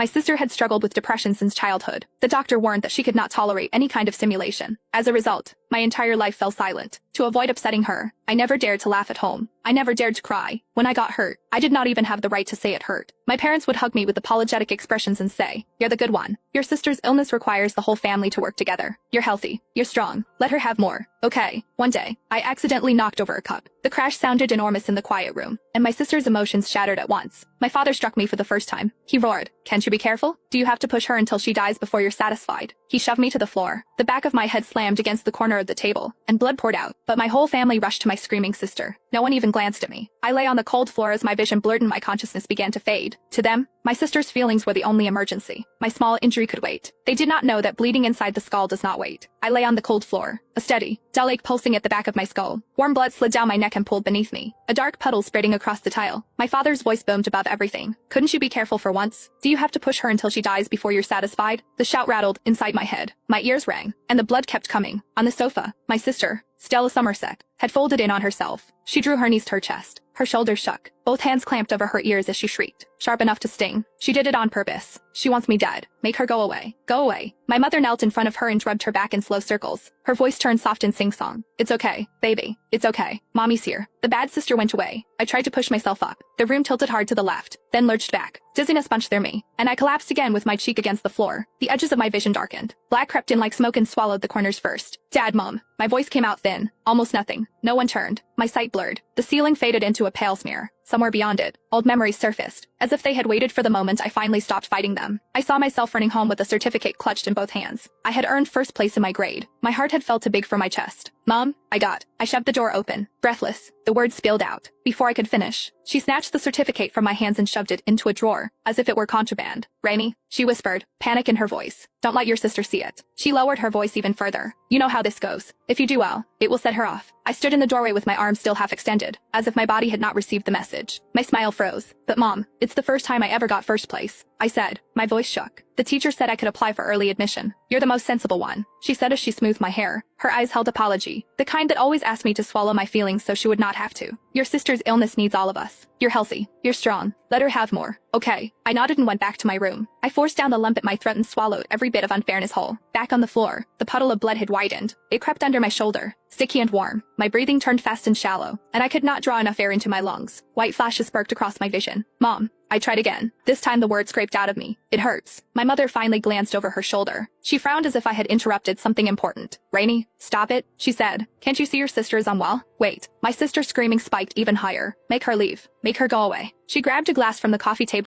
My sister had struggled with depression since childhood. The doctor warned that she could not tolerate any kind of stimulation. As a result, my entire life fell silent. To avoid upsetting her, I never dared to laugh at home. I never dared to cry. When I got hurt, I did not even have the right to say it hurt. My parents would hug me with apologetic expressions and say, "You're the good one. Your sister's illness requires the whole family to work together. You're healthy. You're strong. Let her have more. Okay." One day, I accidentally knocked over a cup. The crash sounded enormous in the quiet room, and my sister's emotions shattered at once. My father struck me for the first time. He roared, "Can't you be careful? Do you have to push her until she dies before you're satisfied?" He shoved me to the floor. The back of my head slammed against the corner of the table, and blood poured out, but my whole family rushed to my screaming sister. No one even glanced at me. I lay on the cold floor as my vision blurred and my consciousness began to fade. To them, my sister's feelings were the only emergency. My small injury could wait. They did not know that bleeding inside the skull does not wait. I lay on the cold floor, a steady, dull ache pulsing at the back of my skull. Warm blood slid down my neck and pooled beneath me, a dark puddle spreading across the tile. My father's voice boomed above everything. "Couldn't you be careful for once? Do you have to push her until she dies before you're satisfied?" The shout rattled inside my head. My ears rang, and the blood kept coming. On the sofa, my sister, Stella Somerset, had folded in on herself. She drew her knees to her chest. Her shoulders shook. Both hands clamped over her ears as she shrieked, sharp enough to sting. She did it on purpose. "She wants me dead. Make her go away. Go away." My mother knelt in front of her and rubbed her back in slow circles. Her voice turned soft in sing-song. "It's okay, baby. It's okay. Mommy's here." The bad sister went away. I tried to push myself up. The room tilted hard to the left, then lurched back. Dizziness punched through me, and I collapsed again with my cheek against the floor. The edges of my vision darkened. Black crept in like smoke and swallowed the corners first. "Dad, Mom." My voice came out thin, almost nothing. No one turned. My sight blurred. The ceiling faded into a pale smear. Somewhere beyond it, old memories surfaced, as if they had waited for the moment I finally stopped fighting them. I saw myself running home with a certificate clutched in both hands. I had earned first place in my grade. My heart had felt too big for my chest. "Mom," I shoved the door open. Breathless, the words spilled out. Before I could finish, she snatched the certificate from my hands and shoved it into a drawer, as if it were contraband. "Rainey," she whispered, panic in her voice. "Don't let your sister see it." She lowered her voice even further. "You know how this goes. If you do well, it will set her off." I stood in the doorway with my arms still half extended, as if my body had not received the message. My smile froze. "But Mom, it's the first time I ever got first place," I said. My voice shook. "The teacher said I could apply for early admission. You're the most sensible one," she said as she smoothed my hair. Her eyes held apology, the kind that always asked me to swallow my feelings so she would not have to. "Your sister's illness needs all of us. You're healthy. You're strong. Let her have more." "Okay." I nodded and went back to my room. I forced down the lump at my throat and swallowed every bit of unfairness whole. Back on the floor, the puddle of blood had widened. It crept under my shoulder, sticky and warm. My breathing turned fast and shallow, and I could not draw enough air into my lungs. White flashes sparked across my vision. "Mom." I tried again. This time the word scraped out of me. "It hurts." My mother finally glanced over her shoulder. She frowned as if I had interrupted something important. "Rainey, stop it," she said. "Can't you see your sister is unwell?" "Wait." My sister's screaming spiked even higher. "Make her leave. Make her go away." She grabbed a glass from the coffee table